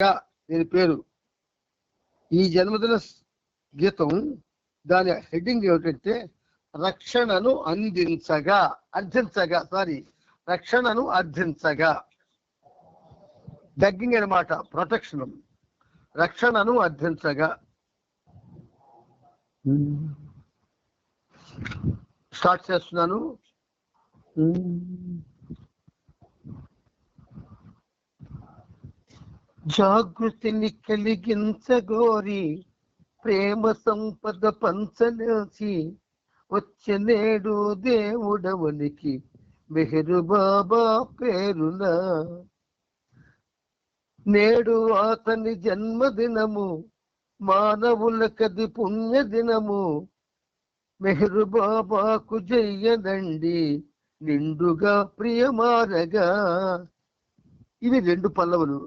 దీని పేరు. ఈ జన్మదిన గీతం దాని హెడ్డింగ్ ఏమిటంటే రక్షణను అందించగా రక్షణను అర్థించగా, డగ్గింగ్ అనమాట, ప్రొటెక్షన్. రక్షణను అర్థించగా. స్టార్ట్ చేస్తున్నాను. జాగృతిని కలిగించగోరి ప్రేమ సంపద పంచలేసి వచ్చనేడు దేవుడవనికి మెహరు బాబా పేరున. నేడు అతని జన్మదినము, మానవులకది పుణ్యదినము. మెహరు బాబాకు జయ్యదండి నిండుగా ప్రియమారగా. ఇవి 2 పల్లవులు.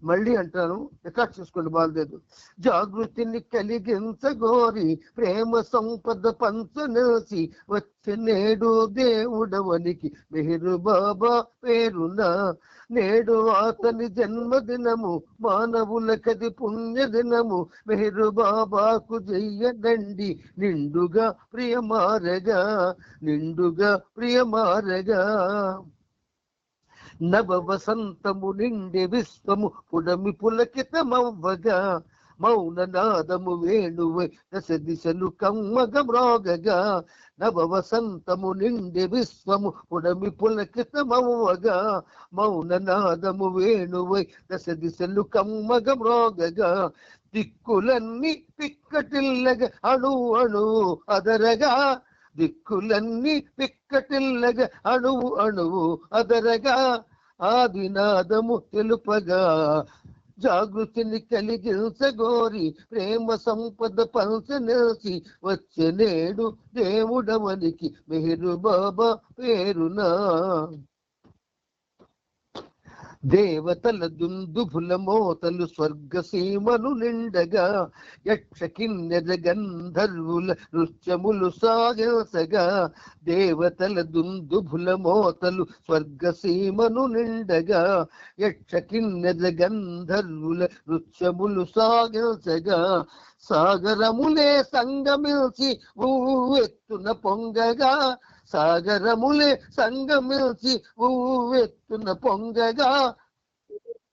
మళ్ళీ అంటాను, రికార్డ్ చేసుకోండి, బాగలేదు. జాగృతిని కలిగించగోరి ప్రేమ సంపద పంచనేసి వచ్చే నేడు దేవుడవనికి మెహరు బాబా పేరున. నేడు అతని జన్మదినము, మానవులకది పుణ్యదినము. మెహరు బాబాకు జయ్యదండి నిండుగా ప్రియమారగా, నిండుగా ప్రియమారగా. నవ వసంతము నిండి విశ్వము పుడమి పులకితమవ్వగా. మౌననాదము వేణువై దశ దిశలు కమ్మగ మ్రోగగా. నవ వసంతము నిండి విశ్వము పుడమి పులకితమవ్వగా. మౌననాదము వేణువై దశ దిశలు కమ్మగ మ్రోగగా. దిక్కులన్నీ పిక్కటిల్లగ అణు అణువు అదరగా. దిక్కులన్నీ పిక్కటిల్లగ అణువు అణువు అదరగా. ఆదినాదము తెలుపగా. జాగృతిని కలిగించగోరి ప్రేమ సంపద పంచనేసి వచ్చే నేడు దేవుడవనికి మెహరు బాబా పేరున. దేవతల దుందుభుల మోతలు స్వర్గసీమను నిండగా. యక్ష కిన్నెర గంధర్వుల నృత్యములు సాగించగా. దేవతల దుందుభుల మోతలు స్వర్గసీమను నిండగా. యక్ష కిన్నెర గంధర్వుల నృత్యములు సాగించగా. సాగరములే సంగమిల్చి ఊవెత్తున పొంగగా. సాగరములే సంగమిల్చి ఊవెత్తున పొంగగా.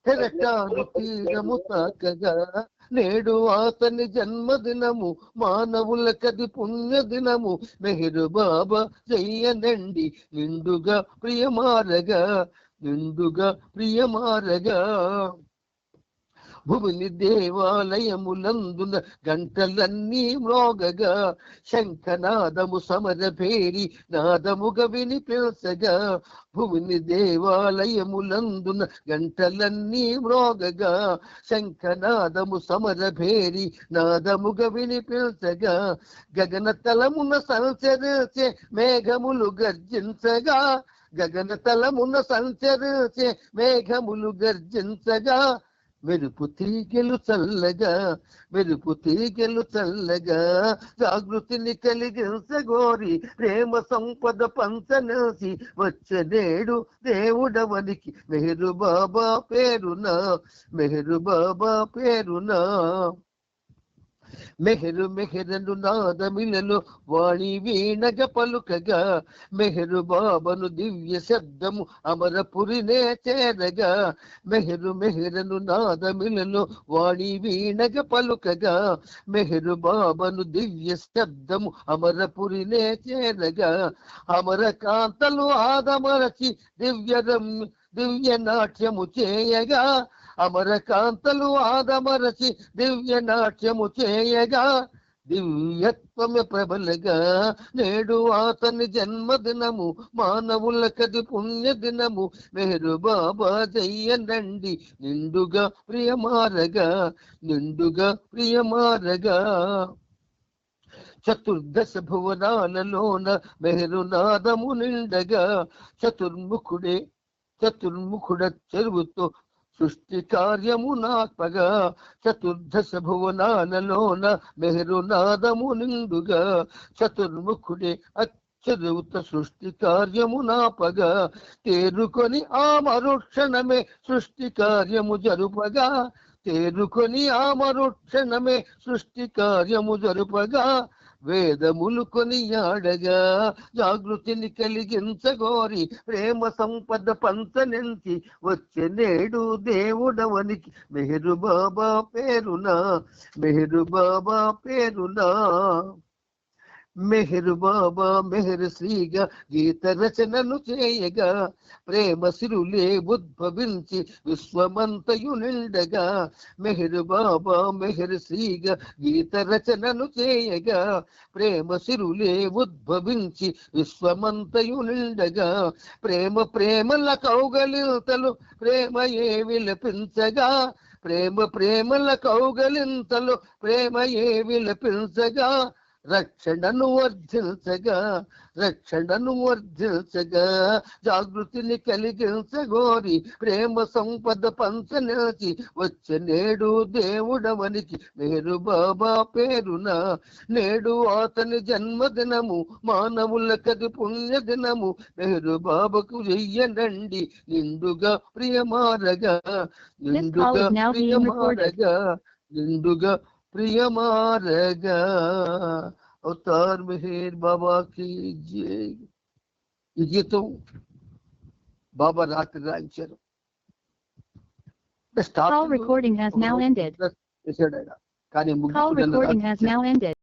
తెరటాను తీరము తాకగా. నేడు అతని జన్మదినము, మానవులకది పుణ్యదినము. మెహరు బాబా జయ్యనండి నిండుగా ప్రియమారగా, నిండుగా ప్రియమారగా. భూమిని దేవాలయములందున గంటలన్నీ మ్రోగగా. శంఖనాదము సమర భేరి నాదముగ వినిపించగా. భూమిని దేవాలయములందున గంటలన్నీ మ్రోగగా. శంఖనాదము సమర భేరి నాదముగ వినిపించగా. గగన తలమున సంచరించే మేఘములు గర్జించగా. గగన తలమున సంచరించే మేఘములు గర్జించగా. మెరుపు తీగెలు చల్లగా, మెరుపు తీగెలు చల్లగా. జాగృతిని కలిగించగోరి ప్రేమ సంపద పంచనేసి వచ్చే నేడు దేవుడవనికి మెహరు బాబా పేరున, మెహరు బాబా పేరున. మెహరు మెహరను నాదమిలలో వాణి వీణగ పలుకగా. మెహరు బాబను దివ్య శబ్దము అమరపురినే చేరగా. మెహరు మెహరను నాదమిలలో వాణి వీణగ పలుకగా. మెహరు బాబను దివ్య శబ్దము అమరపురినే చేరగా. అమరకాంతలు ఆదమరచి దివ్య నాట్యము చేయగా. అమరకాంతలు ఆదమరచి దివ్య నాట్యము చేయగా. దివ్యత్వమే ప్రబలగా. నేడు అతని జన్మదినము, మానవులకది పుణ్యదినము. మెహరు బాబా జయ్యనండి నిండుగా ప్రియమారగా, నిండుగా ప్రియమారగా. చతుర్దశ భువనాలలోన మెహరునాదము నిండగా. చతుర్ముఖుడ చెరువుతో సృష్టి కార్యము నాపగా. చతుర్దశ భువనాలలోన మెహరునాదము నిండుగా. చతుర్ముఖుడే చెరువుత సృష్టి కార్యము నాపగా. తేరుకొని ఆ మరుక్షణమే సృష్టి కార్యము జరుపగా. తేరుకొని ఆ మరుక్షణమే సృష్టి కార్యము జరుపగా వేదములు కొనియాడగా జాగృతిని కలిగించగోరి ప్రేమ సంపద పంచనెంచి వచ్చే నేడు దేవుడవనికి మెహరు బాబా పేరునా, మెహరు బాబా పేరునా. మెహరు బాబా మెహరు శ్రీగా గీత రచనను చేయగా ప్రేమ సిరులే ఉద్భవించి విశ్వమంతయు నిండగా. మెహరు బాబా మెహరు శ్రీగా గీత రచనను చేయగా ప్రేమ సిరులే ఉద్భవించి విశ్వమంతయు నిండగా. ప్రేమ ప్రేమల కౌగలింతలు ప్రేమయే విలపించగా, ప్రేమ ప్రేమల కౌగలింతలు ప్రేమయే విలపించగా. రక్షణను వర్ధించగా, రక్షణను వర్ధించగా జాగృతిని కలిగించగోరి ప్రేమ సంపద పంచనిల్చి వచ్చే నేడు దేవుడవనికి మెహరు బాబా పేరునా. నేడు అతని జన్మదినము మానవులకది పుణ్యదినము మెహరు బాబాకు చెయ్యనండి నిండుగా ప్రియమారగా, నిండుగా ప్రియమారగా, నిండుగా ప్రియమారగా. అవతార్ మెహర్ బాబా కి జై. ఈ గీతం బాబా రాత్రి రాయించారు. Call recording has now ended. చేశాడు ఆయన. కానీ Call recording has now ended.